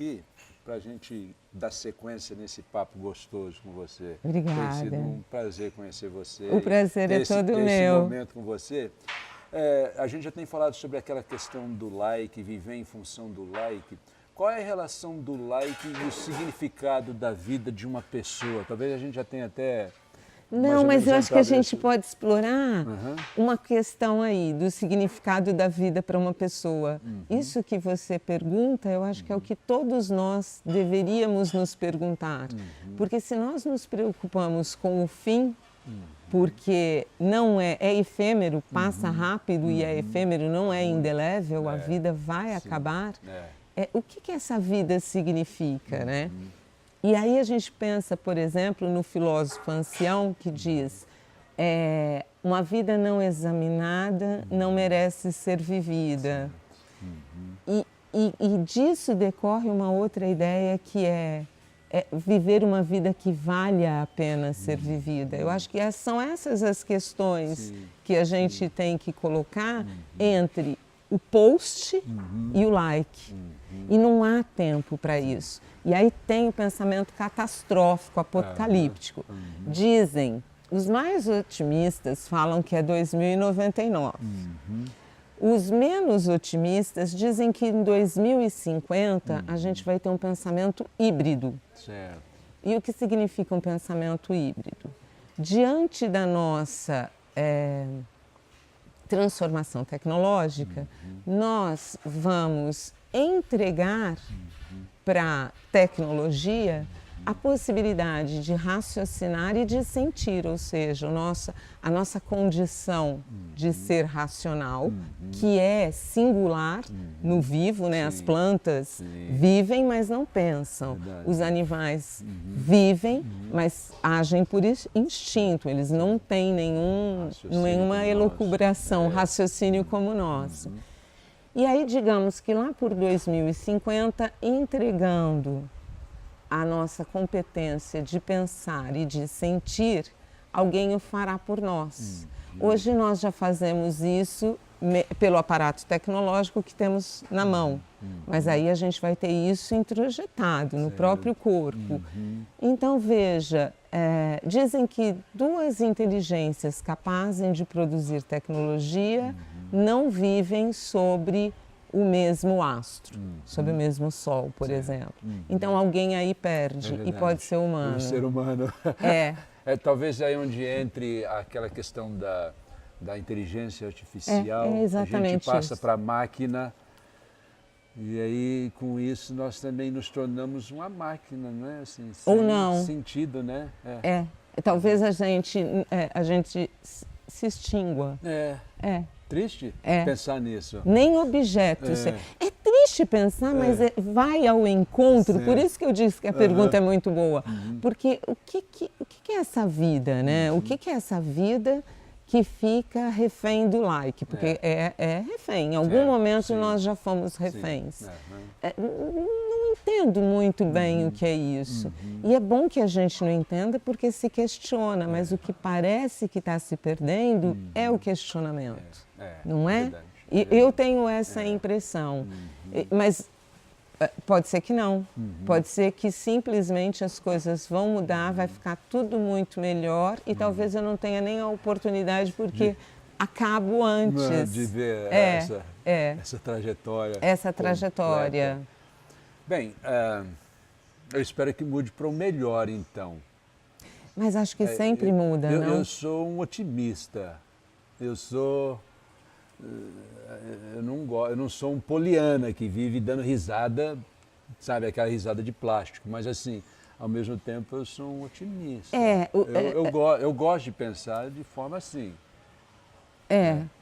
aqui para a gente dar sequência nesse papo gostoso com você. Obrigada. Tem sido um prazer conhecer você. O prazer é todo meu. Esse momento com você. A gente já tem falado sobre aquela questão do like, viver em função do like. Qual é a relação do like e o significado da vida de uma pessoa? Talvez a gente já tenha até... Não, mas eu acho que a gente pode explorar uma questão aí do significado da vida para uma pessoa. Isso que você pergunta, eu acho que é o que todos nós deveríamos nos perguntar. Porque se nós nos preocupamos com o fim, porque não é efêmero, passa rápido e é efêmero, não é indelével, a vida vai acabar. O que essa vida significa, né? E aí a gente pensa, por exemplo, no filósofo ancião que diz uma vida não examinada não merece ser vivida. E disso decorre uma outra ideia que é viver uma vida que valha a pena ser vivida. Eu acho que são essas as questões que a gente tem que colocar entre o post e o like. E não há tempo para isso. E aí tem o pensamento catastrófico, apocalíptico. Dizem, os mais otimistas falam que é 2099. Os menos otimistas dizem que em 2050 a gente vai ter um pensamento híbrido. Certo. E o que significa um pensamento híbrido? Diante da nossa transformação tecnológica, nós vamos entregar para a tecnologia a possibilidade de raciocinar e de sentir, ou seja, a nossa condição de ser racional, que é singular no vivo, né? As plantas vivem, mas não pensam. Os animais vivem, mas agem por instinto, eles não têm nenhuma elucubração, raciocínio como o nosso. E aí, digamos que lá por 2050, entregando a nossa competência de pensar e de sentir, alguém o fará por nós. Hoje nós já fazemos isso pelo aparato tecnológico que temos na mão, mas aí a gente vai ter isso introjetado no próprio corpo. Então veja, dizem que duas inteligências capazes de produzir tecnologia não vivem sobre o mesmo astro, sobre o mesmo sol, por exemplo. Então alguém aí perde e pode ser humano. Um ser humano. Talvez aí onde entre aquela questão da inteligência artificial, exatamente a gente passa para a máquina e aí com isso nós também nos tornamos uma máquina, não é? Assim, ou não. Sentido, né? Talvez a gente se extingua. Triste pensar nisso. Nem objetos. É triste pensar, mas vai ao encontro. Por isso que eu disse que a pergunta é muito boa. Porque o que é essa vida, né? O que é essa vida que fica refém do like? Porque é refém. Em algum momento nós já fomos reféns. Não entendo muito bem o que é isso. E é bom que a gente não entenda porque se questiona, mas o que parece que está se perdendo é o questionamento. Não é? Verdade, e eu tenho essa impressão. Mas pode ser que não. Pode ser que simplesmente as coisas vão mudar, vai ficar tudo muito melhor e talvez eu não tenha nem a oportunidade porque acabo antes. De ver essa trajetória. Essa trajetória. Completa. Bem, eu espero que mude para o melhor, então. Mas acho que sempre muda, não? Eu sou um otimista. Eu não sou um poliana que vive dando risada, sabe, aquela risada de plástico, mas assim, ao mesmo tempo eu sou um otimista. Eu gosto de pensar de forma assim.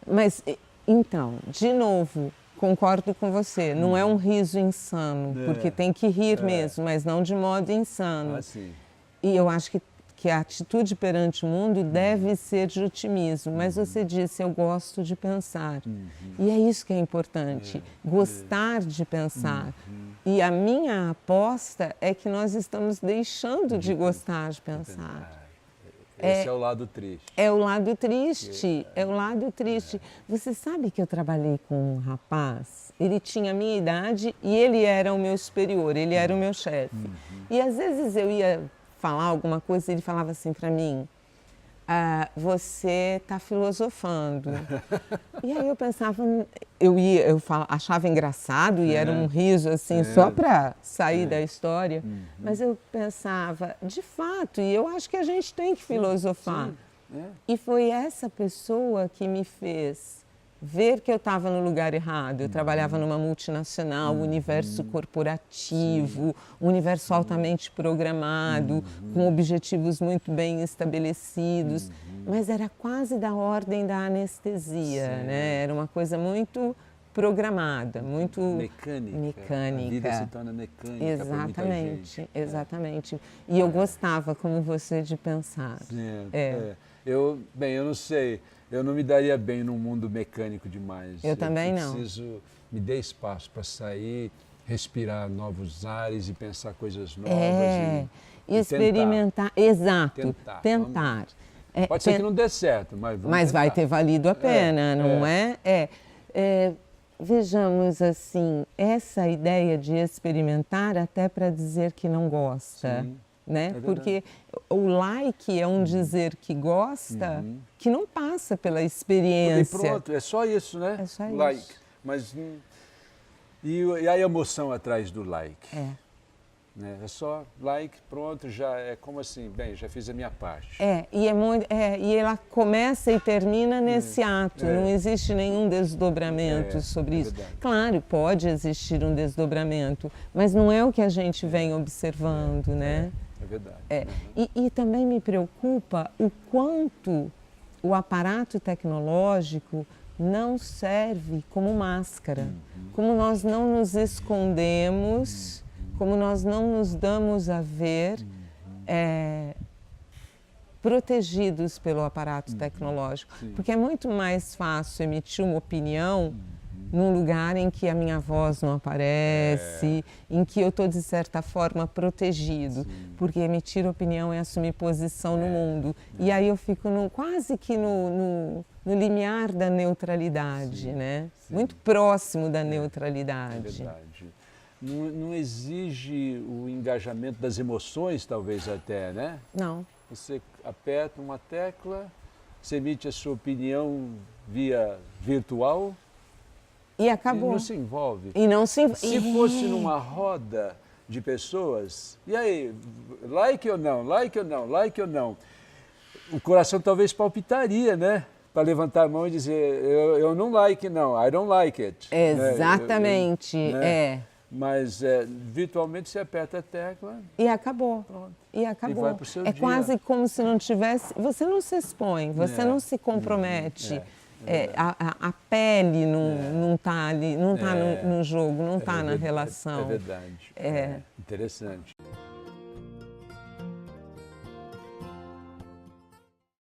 Mas então, de novo, concordo com você, não é um riso insano, porque tem que rir mesmo, mas não de modo insano. E eu acho que a atitude perante o mundo deve ser de otimismo, mas você disse, eu gosto de pensar. E é isso que é importante, gostar de pensar. E a minha aposta é que nós estamos deixando de gostar de pensar. Esse é o lado triste. É o lado triste, é o lado triste. Você sabe que eu trabalhei com um rapaz, ele tinha a minha idade e ele era o meu superior, ele era o meu chefe. E às vezes eu ia falar alguma coisa e ele falava assim para mim, você está filosofando. E aí eu pensava, achava engraçado e era um riso assim, só para sair da história. Mas eu pensava, de fato, e eu acho que a gente tem que filosofar. E foi essa pessoa que me fez ver que eu estava no lugar errado. Eu trabalhava numa multinacional, universo corporativo, universo altamente programado, com objetivos muito bem estabelecidos, mas era quase da ordem da anestesia, né? Era uma coisa muito programada, muito mecânica. A vida se torna mecânica. Exatamente, exatamente. E eu gostava, como você, de pensar. Eu não sei. Eu não me daria bem num mundo mecânico demais. Eu também não. Preciso me dar espaço para sair, respirar novos ares e pensar coisas novas. E experimentar. Tentar. Exato, tentar. Pode ser que não dê certo, mas vamos Mas tentar. Vai ter valido a pena, não é? Vejamos assim, essa ideia de experimentar até para dizer que não gosta. Sim. Né? Porque o like é um dizer que gosta, que não passa pela experiência. E pronto, é só isso, né? É só like. isso. Mas e a emoção atrás do like? Né? É só like, pronto, já é como assim, bem, já fiz a minha parte. E ela começa e termina nesse ato, não existe nenhum desdobramento sobre isso. Verdade. Claro, pode existir um desdobramento, mas não é o que a gente vem observando, né? É verdade. E também me preocupa o quanto o aparato tecnológico não serve como máscara, como nós não nos escondemos, como nós não nos damos a ver protegidos pelo aparato tecnológico. Porque é muito mais fácil emitir uma opinião num lugar em que a minha voz não aparece, em que eu estou, de certa forma, protegido. Porque emitir opinião é assumir posição no mundo. E aí eu fico quase que no limiar da neutralidade, né? Muito próximo da neutralidade. É verdade. Não exige o engajamento das emoções, talvez até, né? Não. Você aperta uma tecla, você emite a sua opinião via virtual. E acabou. E não se envolve. E não se envolve. Se fosse numa roda de pessoas, e aí, like ou não, like ou não, like ou não? O coração talvez palpitaria, né? Para levantar a mão e dizer, eu não like não, I don't like it. Exatamente, né? Mas virtualmente você aperta a tecla. E acabou. Pronto. E acabou. E vai pro seu dia. Quase como se não tivesse. Você não se expõe, você não se compromete. A pele não está ali, não está no jogo, não está na relação. É verdade. Interessante.